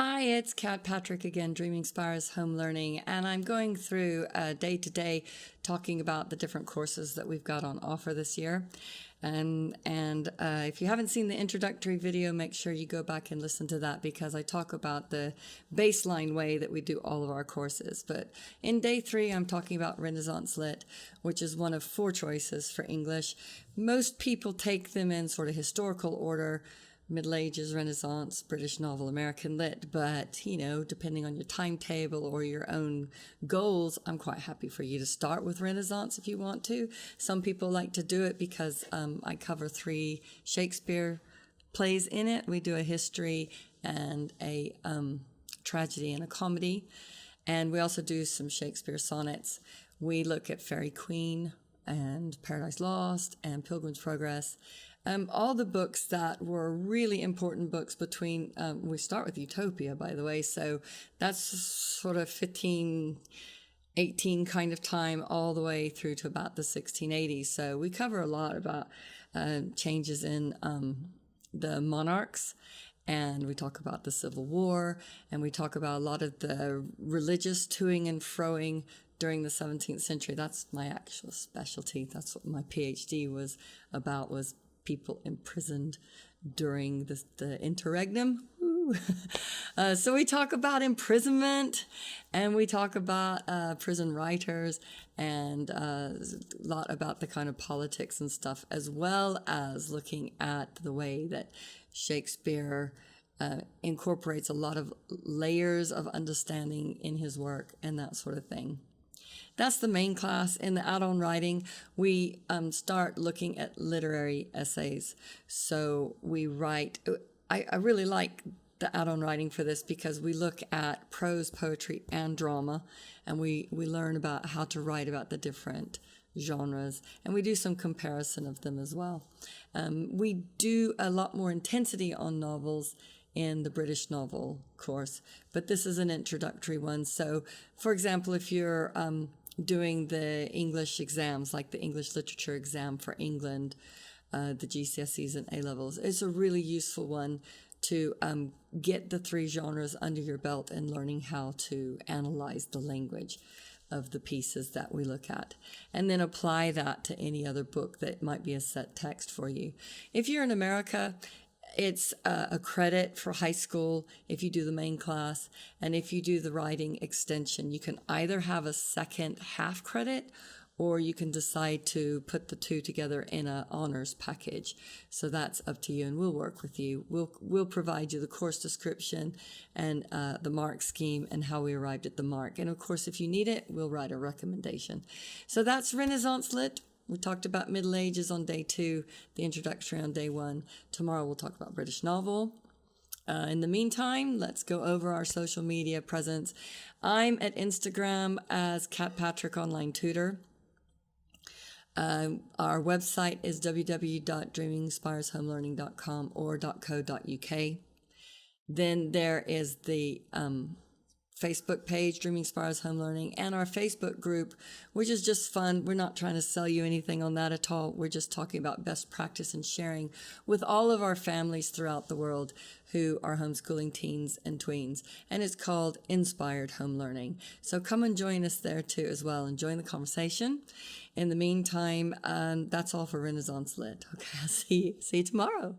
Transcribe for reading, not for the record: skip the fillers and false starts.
Hi, it's Kat Patrick again, Dreaming Inspires Home Learning, and I'm going through day to day talking about the different courses that we've got on offer this year. And if you haven't seen the introductory video, make sure you go back and listen to that because I talk about the baseline way that we do all of our courses. But in day 3, I'm talking about Renaissance Lit, which is one of 4 choices for English. Most people take them in sort of historical order. Middle Ages, Renaissance, British novel, American lit, but, depending on your timetable or your own goals, I'm quite happy for you to start with Renaissance if you want to. Some people like to do it because I cover 3 Shakespeare plays in it. We do a history and a tragedy and a comedy, and we also do some Shakespeare sonnets. We look at Faerie Queene and Paradise Lost and Pilgrim's Progress. All the books that were really important books between, we start with Utopia, by the way, so that's sort of 1518 kind of time all the way through to about the 1680s. So we cover a lot about changes in the monarchs, and we talk about the Civil War, and we talk about a lot of the religious toing and froing during the 17th century. That's my actual specialty. That's what my PhD was about, was people imprisoned during the interregnum. So we talk about imprisonment, and we talk about prison writers, and a lot about the kind of politics and stuff, as well as looking at the way that Shakespeare incorporates a lot of layers of understanding in his work and that sort of thing. That's the main class. In the add-on writing, we start looking at literary essays. So we write, I really like the add-on writing for this because we look at prose, poetry, and drama, and we learn about how to write about the different genres, and we do some comparison of them as well. We do a lot more intensity on novels in the British novel course, but this is an introductory one. So, for example, if you're doing the English exams, like the English literature exam for England, the GCSEs and A-levels, it's a really useful one to get the 3 genres under your belt and learning how to analyze the language of the pieces that we look at, and then apply that to any other book that might be a set text for you. If you're in America, it's a credit for high school if you do the main class, and if you do the writing extension, you can either have a second half credit, or you can decide to put the 2 together in an honors package. So that's up to you, and we'll work with you. We'll provide you the course description and the mark scheme and how we arrived at the mark. And of course, if you need it, we'll write a recommendation. So that's Renaissance Lit. We talked about Middle Ages on day 2, the introductory on day 1. Tomorrow we'll talk about British novel. In the meantime, let's go over our social media presence. I'm at Instagram as Kat Patrick Online Tutor. Our website is www.dreaminginspiresHomeLearning.com or .co.uk. Then there is the Facebook page, Dreaming Inspires Home Learning, and our Facebook group, which is just fun. We're not trying to sell you anything on that at all. We're just talking about best practice and sharing with all of our families throughout the world who are homeschooling teens and tweens. And it's called Inspired Home Learning. So come and join us there too as well and join the conversation. In the meantime, that's all for Renaissance Lit. Okay, I'll see you tomorrow.